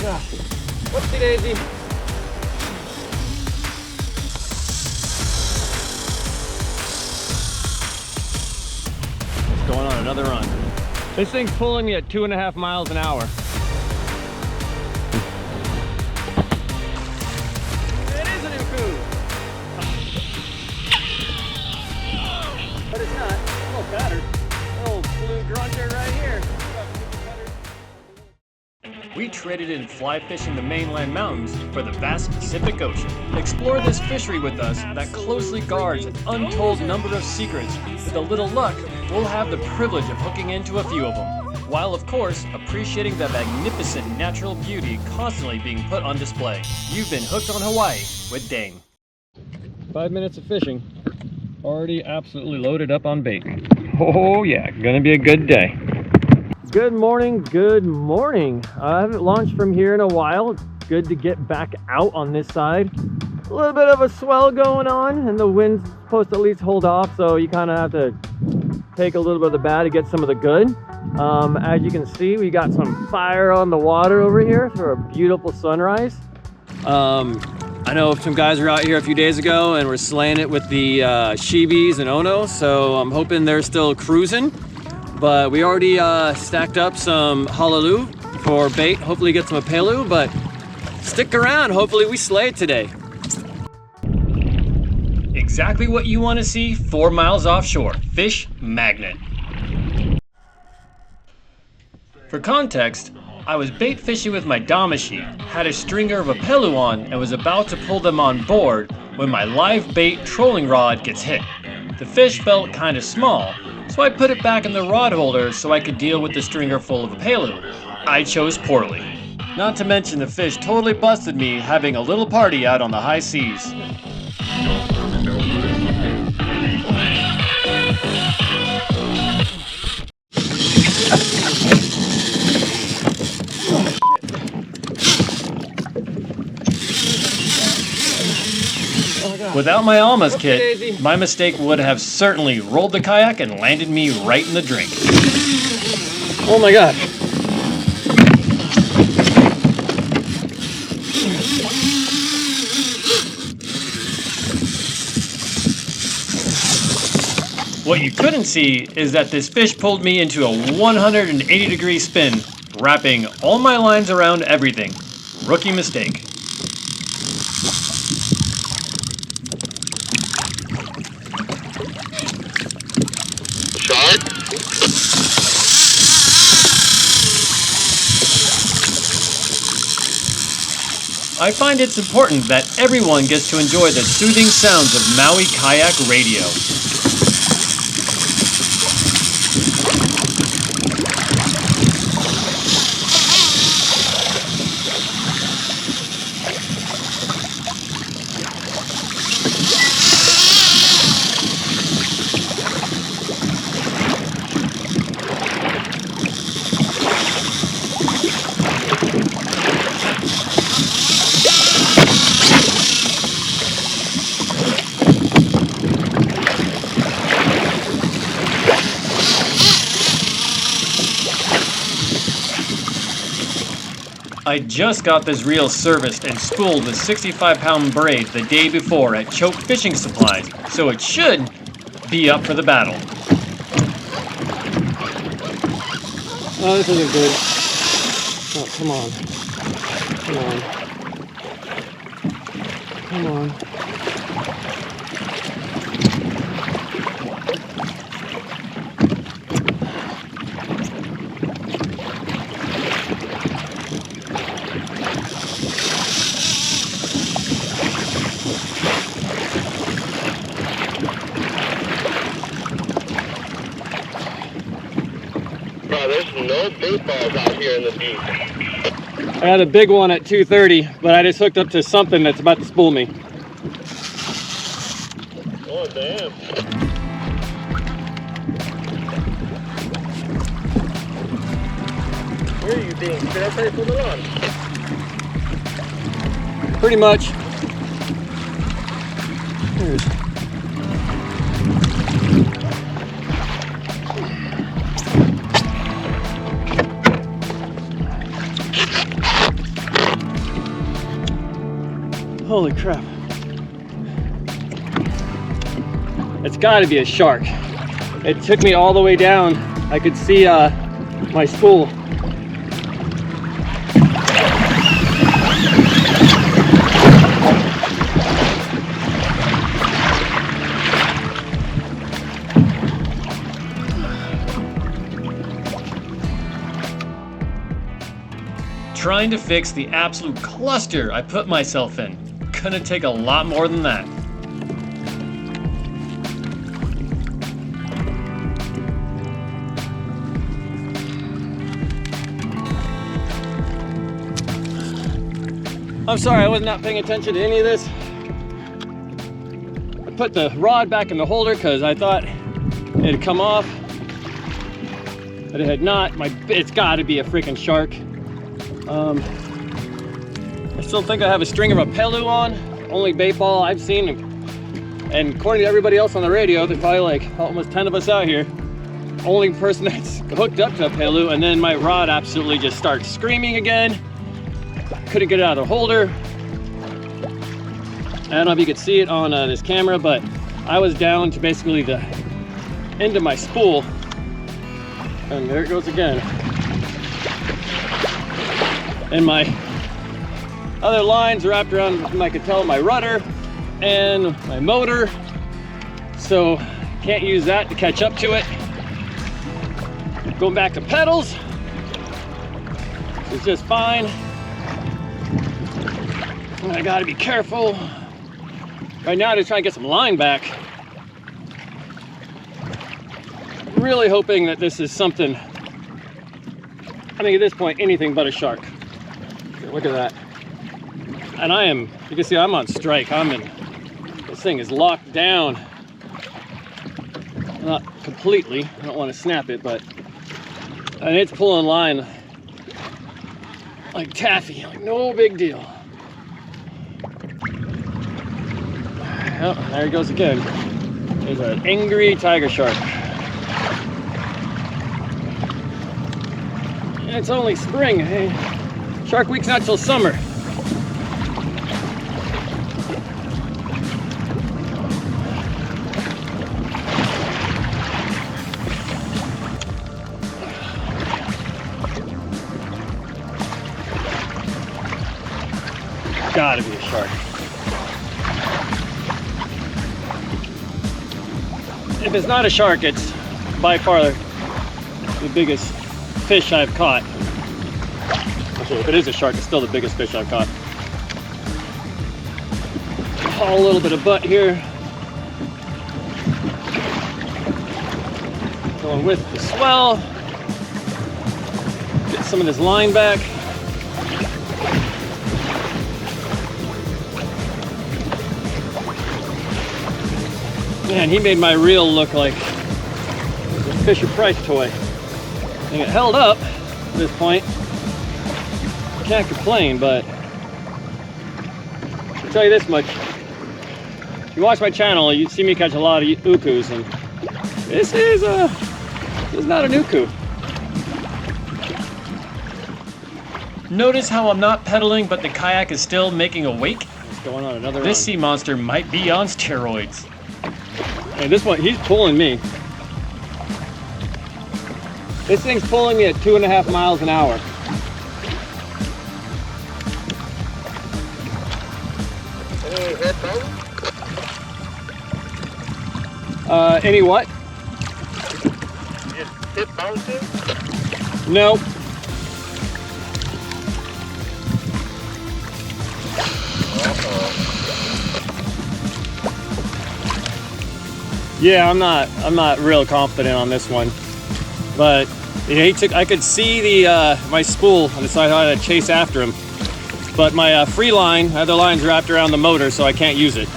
gosh. Whoopsie daisy. It's going on another run. This thing's pulling me at 2.5 miles an hour. It is an uku. But it's not. It's a little battered. Little blue grunter right here. We traded in fly fishing the mainland mountains for the vast Pacific Ocean. Explore this fishery with us that closely guards an untold number of secrets. With a little luck, we'll have the privilege of hooking into a few of them, while of course appreciating the magnificent natural beauty constantly being put on display. You've been hooked on Hawaii with Dane. 5 minutes of fishing, already absolutely loaded up on bait. Oh yeah, gonna be a good day. Good morning, good morning. I haven't launched from here in a while. It's good to get back out on this side. A little bit of a swell going on and the wind's supposed to at least hold off, so you kind of have to take a little bit of the bad to get some of the good. As you can see, we got some fire on the water over here for a beautiful sunrise. I know some guys were out here a few days ago and were slaying it with the shibis and ono, so I'm hoping they're still cruising. But we already stacked up some halalu for bait, hopefully get some opelu, but stick around, hopefully we slay it today. Exactly what you want to see 4 miles offshore, fish magnet. For context, I was bait fishing with my damashi, had a stringer of opelu on, and was about to pull them on board when my live bait trolling rod gets hit. The fish felt kind of small, so I put it back in the rod holder so I could deal with the stringer full of opelu. I chose poorly. Not to mention the fish totally busted me having a little party out on the high seas. Without my Alma's kit, my mistake would have certainly rolled the kayak and landed me right in the drink. Oh my god. What you couldn't see is that this fish pulled me into a 180-degree spin, wrapping all my lines around everything. Rookie mistake. I find it's important that everyone gets to enjoy the soothing sounds of Maui Kayak Radio. I just got this reel serviced and spooled with 65-pound braid the day before at Choke Fishing Supplies, so it should be up for the battle. Oh, this isn't good. Oh, come on. Come on. Come on. There's no bait balls out here in the deep. I had a big one at 2:30, but I just hooked up to something that's about to spool me. Oh, damn. Where are you being? Did I try to pull it on? Pretty much. Holy crap. It's gotta be a shark. It took me all the way down. I could see my spool. Trying to fix the absolute cluster I put myself in. Couldn't take a lot more than that. I'm sorry, I was not paying attention to any of this. I put the rod back in the holder because I thought it had come off, but it had not. It's got to be a freaking shark. I still think I have a string of opelu on, only bait ball I've seen, and according to everybody else on the radio, there's probably like almost 10 of us out here, only person that's hooked up to opelu, and then my rod absolutely just starts screaming again. Couldn't get it out of the holder. I don't know if you could see it on this camera, but I was down to basically the end of my spool, and there it goes again. And my other lines wrapped around, I could tell, my rutter and my motor, so can't use that to catch up to it. Going back to pedals, it's just fine. I gotta be careful. Right now to try and get some line back. Really hoping that this is something, I mean at this point, anything but a shark. Look at that. And I am, you can see I'm on strike. This thing is locked down. Not completely, I don't want to snap it, but, and it's pulling line like taffy, like no big deal. Oh, there he goes again. There's an angry tiger shark. And it's only spring. Hey, Shark Week's not till summer. Gotta be a shark. If it's not a shark, it's by far the biggest fish I've caught. Actually, if it is a shark, it's still the biggest fish I've caught. Haul a little bit of butt here. Going with the swell. Get some of this line back. Man, he made my reel look like a Fisher Price toy. And it held up at this point. Can't complain, but I'll tell you this much. If you watch my channel, you'd see me catch a lot of ukus, and this is not an uku. Notice how I'm not pedaling, but the kayak is still making a wake? It's going on another This run. sea monster might be on steroids. And this one, he's pulling me. This thing's pulling me at 2.5 miles an hour. Any headphones? Any what? Just hip bouncing? No. Yeah, I'm not real confident on this one, but yeah, I could see the my spool, and so I had to chase after him. But my free line, I had the lines wrapped around the motor, so I can't use it.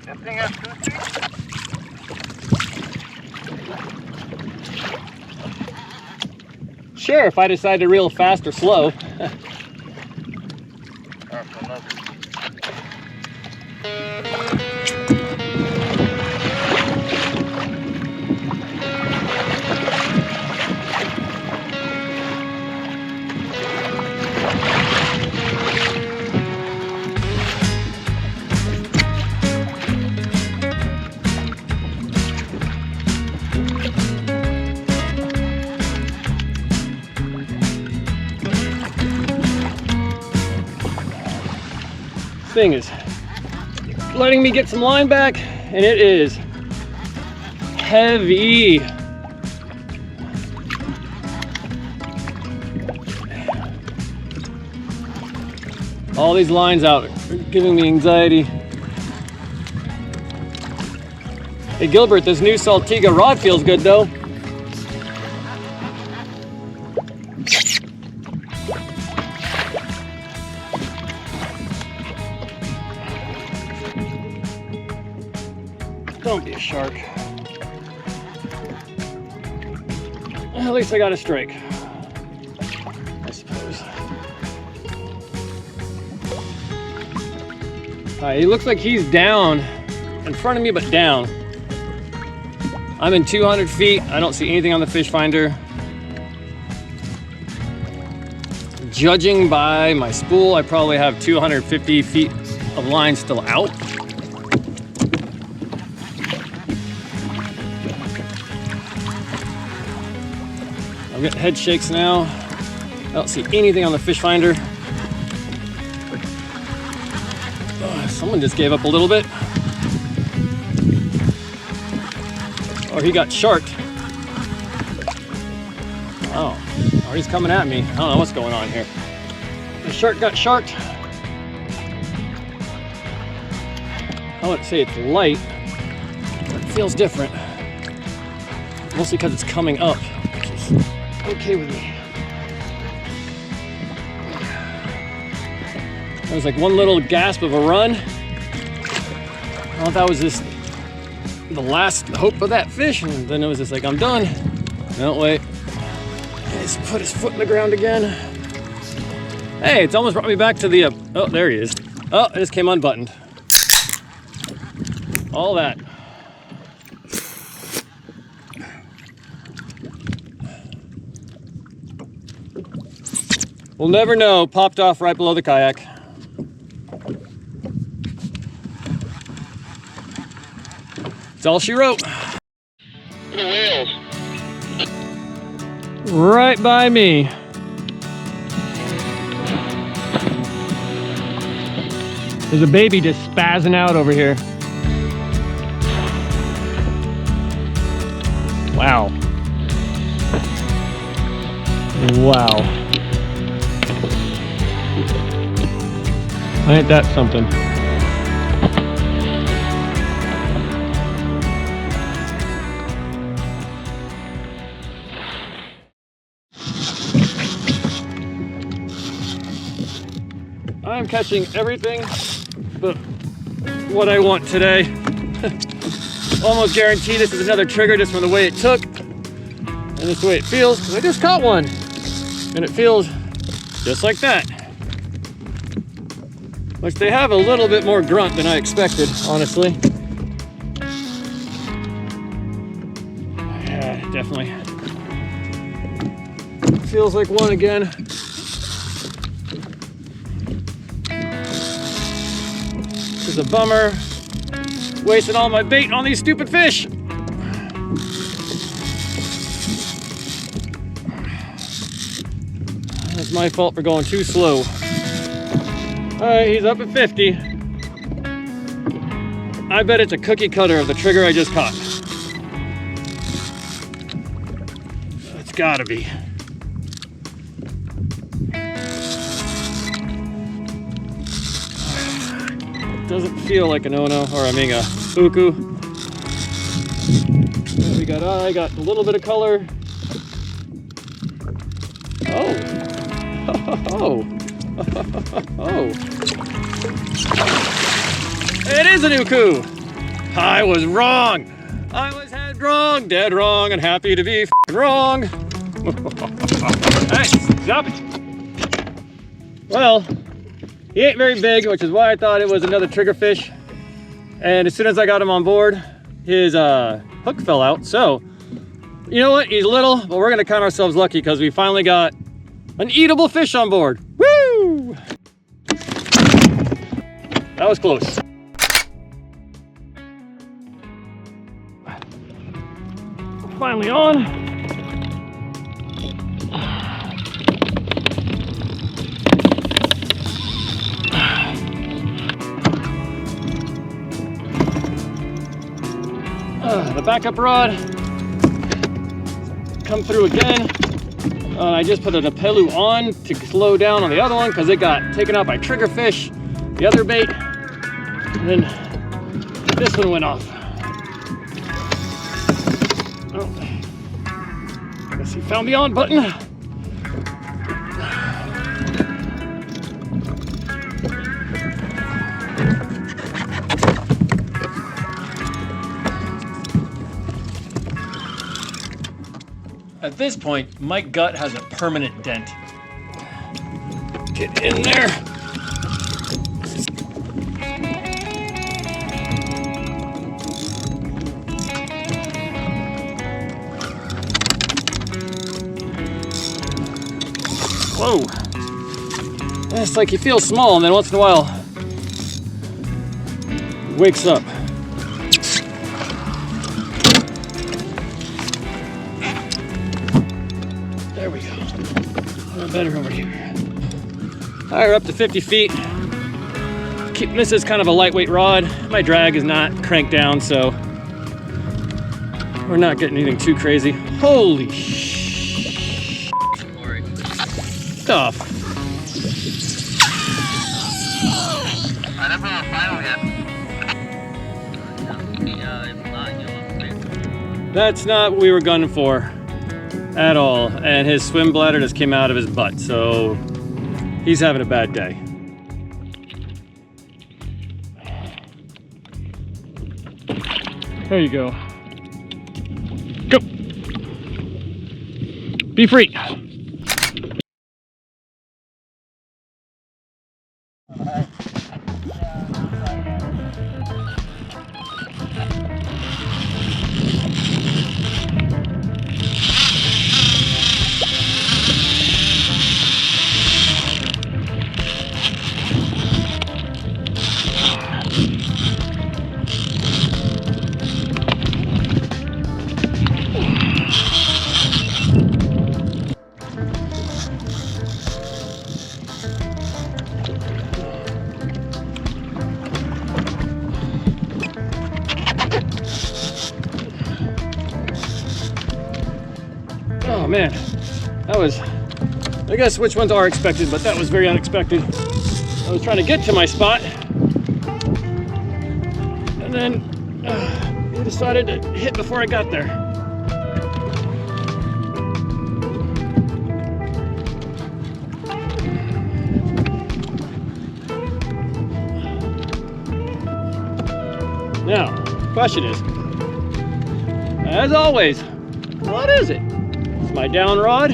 That thing has 2 feet? Sure, if I decide to reel fast or slow. thing is letting me get some line back, and it is heavy. All these lines out are giving me anxiety. Hey Gilbert, this new Saltiga rod feels good though. Don't be a shark. At least I got a strike, I suppose. He looks like he's down in front of me, but down. I'm in 200 feet. I don't see anything on the fish finder. Judging by my spool, I probably have 250 feet of line still out. I'm getting head shakes now. I don't see anything on the fish finder. Someone just gave up a little bit. Or he got sharked. Oh, or he's coming at me. I don't know what's going on here. The shark got sharked. I wouldn't say it's light, but it feels different. Mostly because it's coming up, which is okay with me. There was like one little gasp of a run. I don't know if that was just the last hope of that fish, and then it was just like, I'm done. No, wait. He just put his foot in the ground again. Hey, it's almost brought me back to the, oh, there he is. Oh, it just came unbuttoned. All that. We'll never know. Popped off right below the kayak. That's all she wrote. The whales. Right by me. There's a baby just spazzing out over here. Wow. Wow. Ain't that something? I'm catching everything but what I want today. Almost guarantee this is another trigger just from the way it took and this way it feels, because I just caught one and it feels just like that. Which they have a little bit more grunt than I expected, honestly. Yeah, definitely. Feels like one again. This is a bummer. Wasting all my bait on these stupid fish. That's my fault for going too slow. All right, he's up at 50. I bet it's a cookie cutter of the trigger I just caught. It's gotta be. Doesn't feel like an ono, or I mean a uku. We got eye, got a little bit of color. Oh. Oh. Oh. It is an uku. I was wrong. I was head wrong, dead wrong, and happy to be wrong. Hey, stop it. Well, he ain't very big, which is why I thought it was another triggerfish. And as soon as I got him on board, his hook fell out. So, you know what? He's little, but we're gonna count ourselves lucky because we finally got an eatable fish on board. Woo! That was close. Finally on. the backup rod. Come through again. I just put an opelu on to slow down on the other one because it got taken out by triggerfish, the other bait. And then this one went off. Oh, I guess he found the on button. At this point, my gut has a permanent dent. Get in there. Whoa. It's like you feel small and then once in a while it wakes up. There we go. A little better over here. All right, we're up to 50 feet. This is kind of a lightweight rod. My drag is not cranked down, so we're not getting anything too crazy. Holy stuff. I never final yet. That's not what we were gunning for at all. And his swim bladder just came out of his butt, so he's having a bad day. There you go. Go. Be free. Oh man, that was, I guess which ones are expected, but that was very unexpected. I was trying to get to my spot, and then he decided to hit before I got there. Now, question is, as always, what is it? It's my down rod.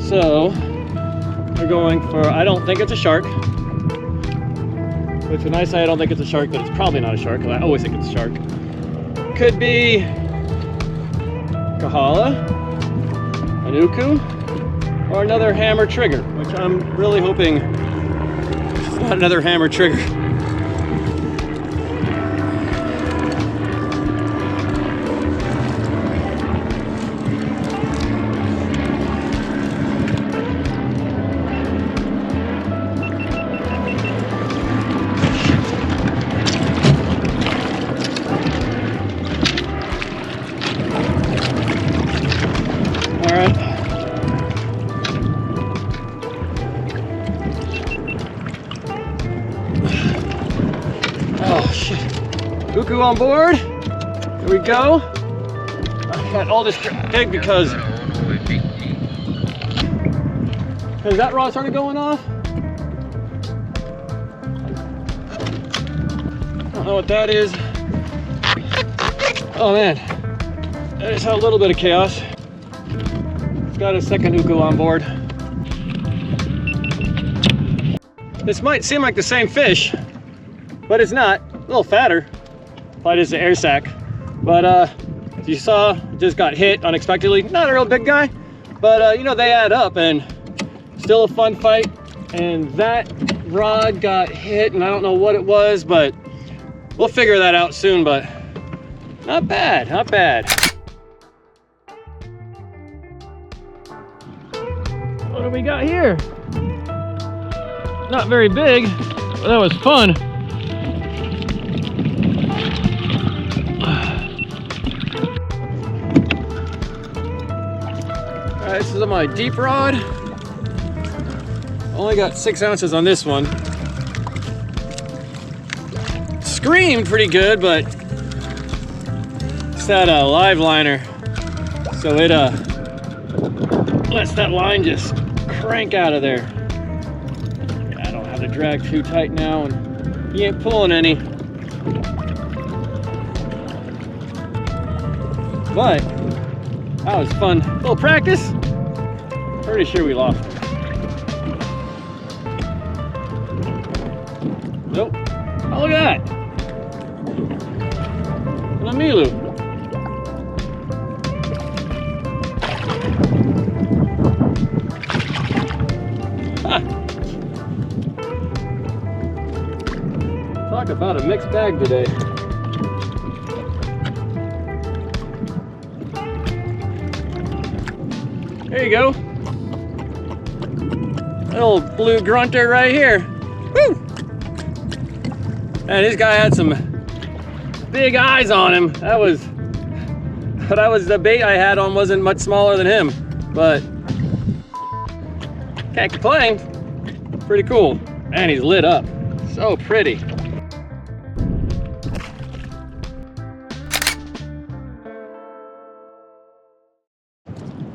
So we're going for, I don't think it's a shark. Which when I say I don't think it's a shark, but it's probably not a shark, because I always think it's a shark. Could be kahala, an uku, or another hammer trigger, which I'm really hoping it's not another hammer trigger. Oh shit. Cuckoo on board. Here we go. I got all this big because that rod started going off. I don't know what that is. Oh man. That just had a little bit of chaos. It's got a second uku on board. This might seem like the same fish, but it's not. A little fatter. Probably just an air sac. But as you saw, just got hit unexpectedly. Not a real big guy, but you know, they add up, and still a fun fight. And that rod got hit, and I don't know what it was, but we'll figure that out soon. But not bad, not bad. What do we got here? Not very big, but that was fun. Alright, this is on my deep rod. Only got 6 ounces on this one. Screamed pretty good, but it's that live liner. So it lets that line just crank out of there. Yeah, I don't have to drag too tight now, and he ain't pulling any. But that was fun. A little practice. Pretty sure we lost him. Nope. Oh, look at that. An opelu. Huh. Talk about a mixed bag today. There you go. Little blue grunter right here. Woo! And this guy had some big eyes on him. That was the bait I had on wasn't much smaller than him, but can't complain. Pretty cool. And he's lit up. So pretty.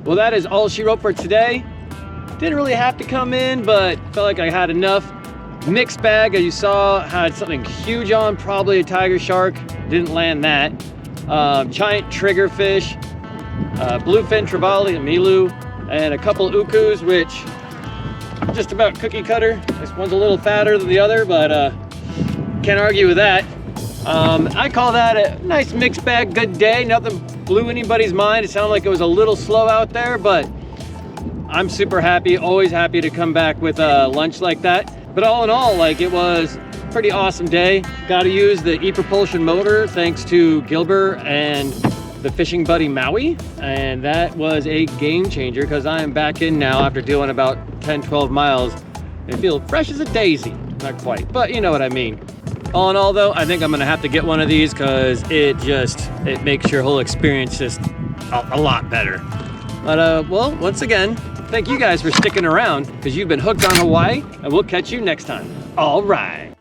Well, that is all she wrote for today. Didn't really have to come in, but felt like I had enough. Mixed bag, as you saw, had something huge on, probably a tiger shark. Didn't land that. Giant triggerfish, bluefin trevally, opelu, and a couple ukus, which just about cookie cutter. This one's a little fatter than the other, but can't argue with that. I call that a nice mixed bag, good day. Nothing blew anybody's mind. It sounded like it was a little slow out there, but I'm super happy, always happy to come back with lunch like that. But all in all, like, it was a pretty awesome day. Got to use the e-propulsion motor thanks to Gilbert and the fishing buddy Maui. And that was a game changer because I am back in now after doing about 10, 12 miles. I feel fresh as a daisy. Not quite, but you know what I mean. All in all though, I think I'm gonna have to get one of these because it makes your whole experience just a lot better. But well, once again, thank you guys for sticking around because you've been hooked on Hawaii, and we'll catch you next time. All right.